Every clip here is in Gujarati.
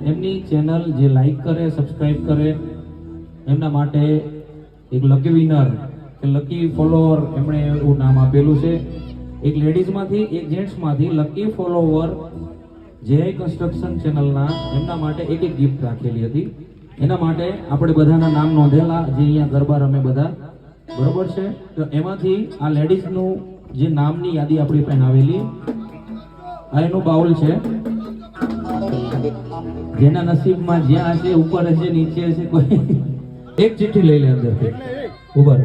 એમની ચેનલ જે લાઈક કરે, સબસ્ક્રાઇબ કરે, એમના માટે એક લકી વિનર કે લકી ફોલોવર એમણે એવું નામ આપેલું છે. એક લેડીઝમાંથી એક જેન્ટ્સમાંથી લકી ફોલોવર જે કન્સ્ટ્રક્શન ચેનલના એમના માટે એક ગિફ્ટ રાખેલી હતી. એના માટે આપણે બધાના નામ નોંધેલા જે અહીંયા ગરબા રમે બધા, બરોબર છે. તો એમાંથી આ લેડીઝનું જે નામની યાદી આપણી પાસે આવેલી, આ એનું બાઉલ છે. જેના નસીબમાં જ્યાં હશે, ઉપર હશે, નીચે હશે, કોઈ એક ચિઠ્ઠી લઈ લે અંદરથી. ઉભર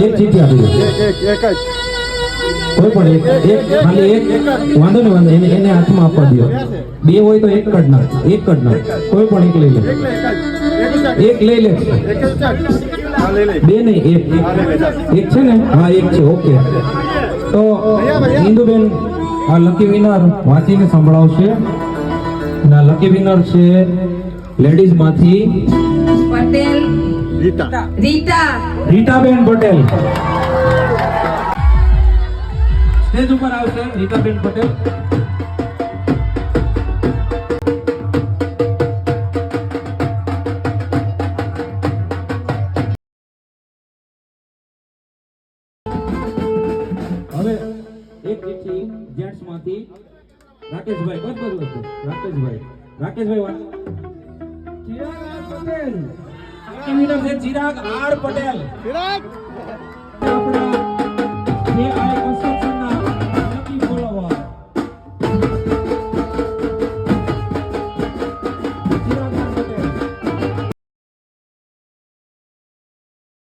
એક ચિઠ્ઠી આપી દે, કોઈ પણ એક ખાલી એક, વાંધો નહીં, એને હાથમાં આપવા દો. બે હોય તો એક જ નાખ, કોઈ પણ એક લઈ લે, એક લઈ લે, બે નહીં, એક છે ને, હા એક છે, ઓકે. તો ઇન્દુબેન આ લકી વિનર વાંચીને સંભળાવશે. ના લકી વિનર છે લેડીઝ માંથી પટેલ રીટાબેન પટેલ. સ્ટેજ ઉપર આવશે રીટાબેન પટેલ. હવે એક ચિઠ્ઠી જેન્ટ્સ માંથી રાકેશભાઈ, બસ રાકેશભાઈ પટેલ. વિનર છે ચિરાગ આર પટેલ. આપણા જે આ કન્સ્ટ્રક્શન